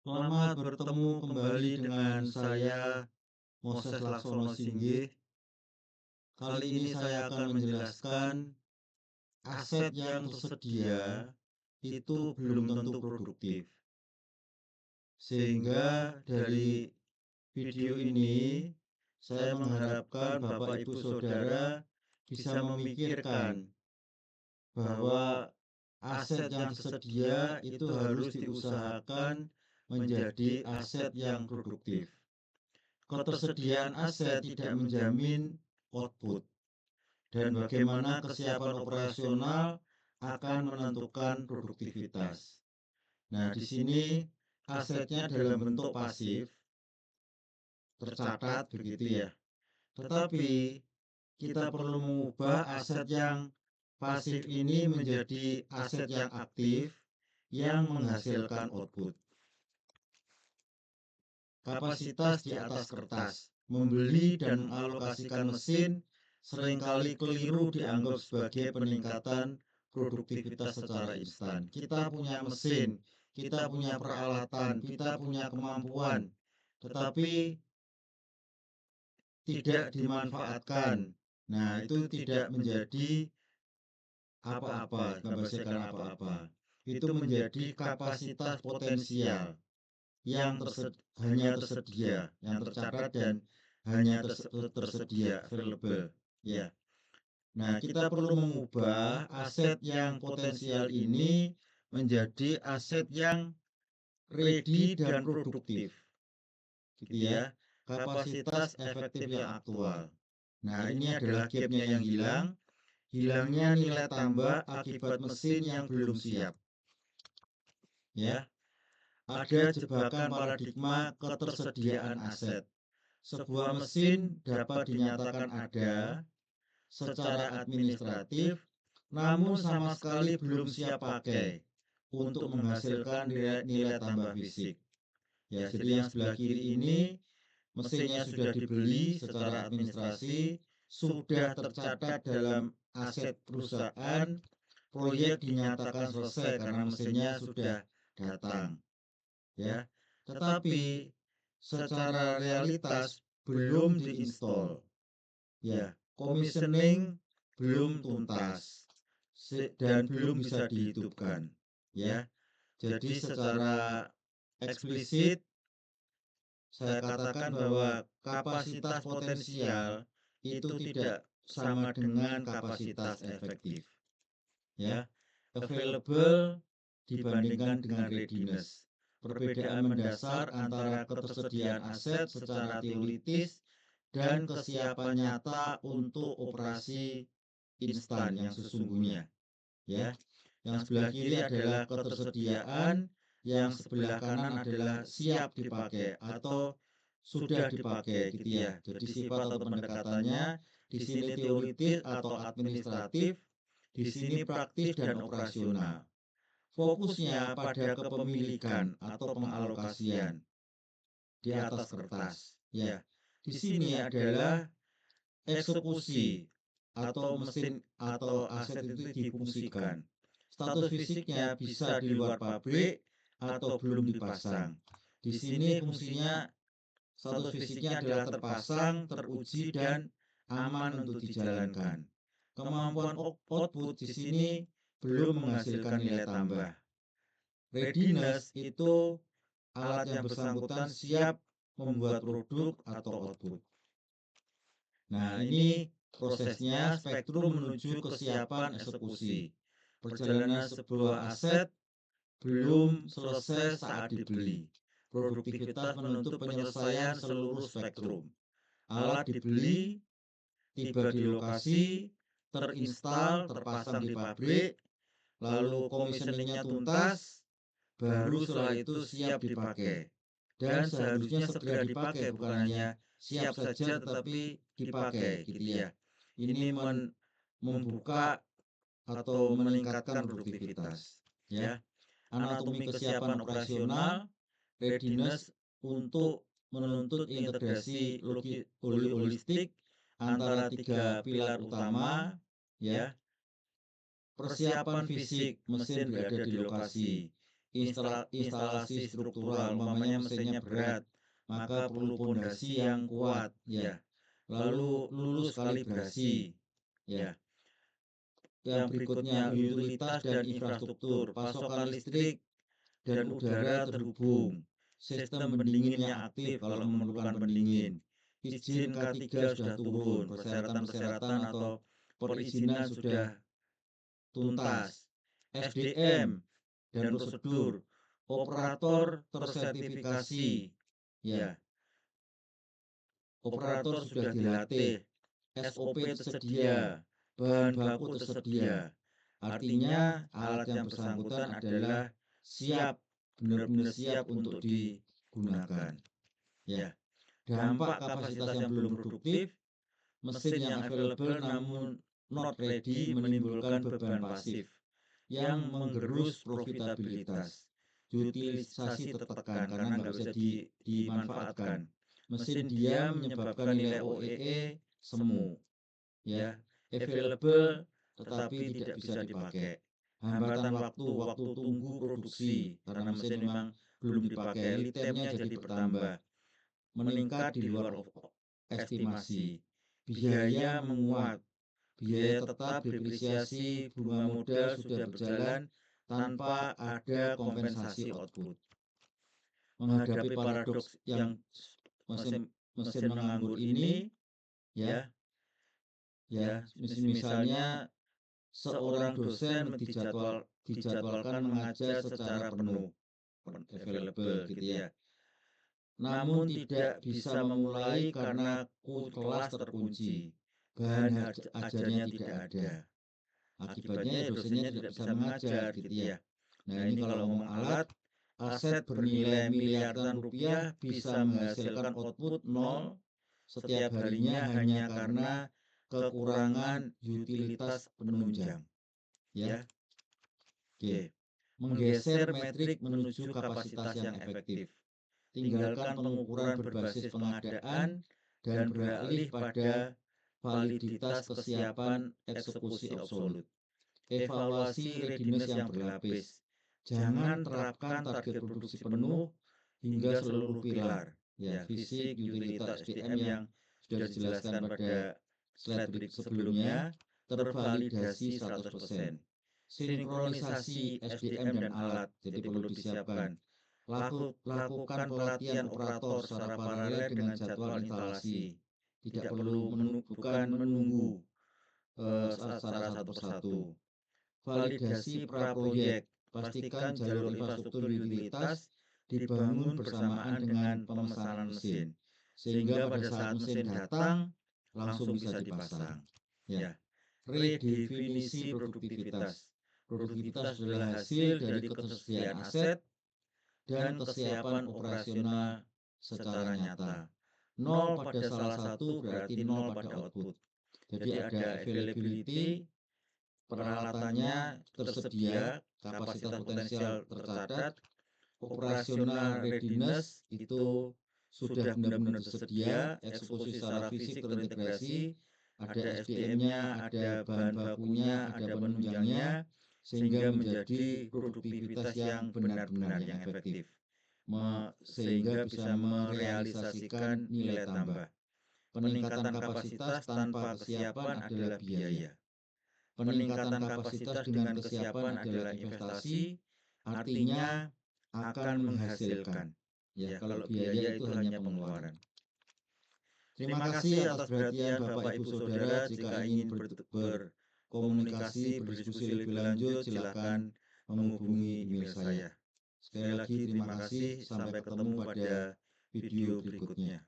Selamat bertemu kembali dengan saya Moses Laksono Singgih. Kali ini saya akan menjelaskan aset yang tersedia itu belum tentu produktif. Sehingga dari video ini saya mengharapkan Bapak Ibu Saudara bisa memikirkan bahwa aset yang tersedia itu harus diusahakan menjadi aset yang produktif. Ketersediaan aset tidak menjamin output, dan bagaimana kesiapan operasional akan menentukan produktivitas. Nah, di sini asetnya dalam bentuk pasif, tercatat begitu ya. Tetapi kita perlu mengubah aset yang pasif ini menjadi aset yang aktif yang menghasilkan output. Kapasitas di atas kertas. Membeli dan mengalokasikan mesin seringkali keliru dianggap sebagai peningkatan produktivitas secara instan. Kita punya mesin, kita punya peralatan, kita punya kemampuan, tetapi tidak dimanfaatkan. Nah, itu tidak menjadi apa-apa, menghasilkan apa-apa. Itu menjadi kapasitas potensial yang hanya tersedia, yang tercatat dan hanya tersedia available ya. Nah, kita perlu mengubah aset yang potensial ini menjadi aset yang ready dan produktif gitu ya. Kapasitas efektif yang aktual. Nah, ini adalah gapnya yang hilang. Hilangnya nilai tambah akibat mesin yang belum siap ya. Ada jebakan paradigma ketersediaan aset. Sebuah mesin dapat dinyatakan ada secara administratif, namun sama sekali belum siap pakai untuk menghasilkan nilai tambah fisik. Ya, jadi yang sebelah kiri ini mesinnya sudah dibeli secara administrasi, sudah tercatat dalam aset perusahaan, proyek dinyatakan selesai karena mesinnya sudah datang. Ya, tetapi secara realitas belum diinstal. Ya, commissioning belum tuntas dan belum bisa dihidupkan. Ya, jadi secara eksplisit saya katakan bahwa kapasitas potensial itu tidak sama dengan kapasitas efektif. Ya, available dibandingkan dengan readiness. Perbedaan mendasar antara ketersediaan aset secara teoritis dan kesiapan nyata untuk operasi instan yang sesungguhnya. Ya, yang sebelah kiri adalah ketersediaan, yang sebelah kanan adalah siap dipakai atau sudah dipakai gitu ya. Jadi sifat atau pendekatannya di sini teoritis atau administratif, di sini praktis dan operasional. Fokusnya pada kepemilikan atau pengalokasian di atas kertas. Ya, di sini adalah eksekusi atau mesin atau aset itu difungsikan. Status fisiknya bisa di luar pabrik atau belum dipasang. Di sini fungsinya status fisiknya adalah terpasang, teruji dan aman untuk dijalankan. Kemampuan output di sini belum menghasilkan nilai tambah. Readiness itu alat yang bersangkutan siap membuat produk atau output. Nah, ini prosesnya spektrum menuju kesiapan eksekusi. Perjalanan sebuah aset belum selesai saat dibeli. Produktivitas menuntut penyelesaian seluruh spektrum. Alat dibeli, tiba di lokasi, terinstal, terpasang di pabrik, lalu commissioningnya tuntas, baru setelah itu siap dipakai. Dan seharusnya segera dipakai, bukan hanya siap saja tetapi dipakai gitu ya. Ini membuka atau meningkatkan produktivitas ya. Anatomi kesiapan operasional, readiness untuk menuntut integrasi holistik antara tiga pilar utama ya. Persiapan fisik, mesin berada di lokasi. instalasi struktural, umpamanya mesinnya berat, maka perlu pondasi yang kuat, ya. Lalu lulus kalibrasi, ya. Yang berikutnya utilitas dan infrastruktur, pasokan listrik dan udara terhubung, sistem pendinginnya aktif kalau memerlukan pendingin, izin K3 sudah turun, persyaratan-persyaratan atau perizinan sudah tuntas, SDM dan prosedur, operator tersertifikasi, ya, operator sudah dilatih, SOP tersedia, bahan baku tersedia. Artinya alat yang bersangkutan adalah siap, benar-benar siap untuk digunakan. Ya, dampak kapasitas yang belum produktif, mesin yang available namun not ready menimbulkan beban pasif yang menggerus profitabilitas. Utilisasi tertekan karena nggak bisa dimanfaatkan. Mesin diam menyebabkan nilai OEE semu. Ya, available tetapi tidak bisa dipakai. Hambatan waktu tunggu produksi karena mesin memang belum dipakai. Lead time-nya jadi bertambah, meningkat di luar estimasi. Biaya menguat, biaya tetap, depresiasi, bunga modal sudah berjalan tanpa ada kompensasi output. Menghadapi paradoks yang mesin menganggur ini, ya, misalnya seorang dosen dijadwalkan mengajar secara penuh, available gitu ya. Namun tidak bisa memulai karena kelas terkunci, bahan ajarnya tidak ada. Akibatnya ya dosennya tidak bisa mengajar gitu ya. Nah ini kalau ngomong alat, aset bernilai miliaran rupiah bisa menghasilkan output nol setiap harinya hanya karena kekurangan utilitas penunjang. Ya. Oke. Menggeser metrik menuju kapasitas yang efektif. Tinggalkan pengukuran berbasis pengadaan dan beralih pada validitas kesiapan eksekusi absolut. Evaluasi readiness yang berlapis. Jangan terapkan target produksi penuh hingga seluruh pilar, ya, fisik, utilitas, SDM yang sudah dijelaskan pada slide sebelumnya tervalidasi 100%. Sinkronisasi SDM dan alat, jadi perlu disiapkan. Lakukan pelatihan operator secara paralel dengan jadwal instalasi. Tidak perlu bukan menunggu secara satu persatu. Validasi praproyek, pastikan jalur infrastruktur utilitas dibangun bersamaan dengan pemesanan mesin, sehingga pada saat mesin datang langsung bisa dipasang. Ya, redefinisi produktivitas. Produktivitas adalah hasil dari ketersediaan aset dan kesiapan operasional secara nyata. Nol pada salah satu berarti nol pada output. Jadi ada availability, peralatannya tersedia, kapasitas potensial tercatat, operasional readiness itu sudah benar-benar tersedia, eksekusi secara fisik terintegrasi, ada SDM-nya, ada bahan bakunya, ada penunjangnya, sehingga menjadi produktivitas yang benar-benar yang efektif, sehingga bisa merealisasikan nilai tambah. Peningkatan kapasitas tanpa kesiapan adalah biaya. Peningkatan kapasitas dengan kesiapan adalah investasi, artinya akan menghasilkan. Ya, kalau biaya itu hanya pengeluaran. Terima kasih atas perhatian Bapak Ibu Saudara. Jika ingin berkomunikasi, berdiskusi lebih lanjut, silakan menghubungi email saya. Sekali lagi terima kasih, sampai ketemu pada video berikutnya.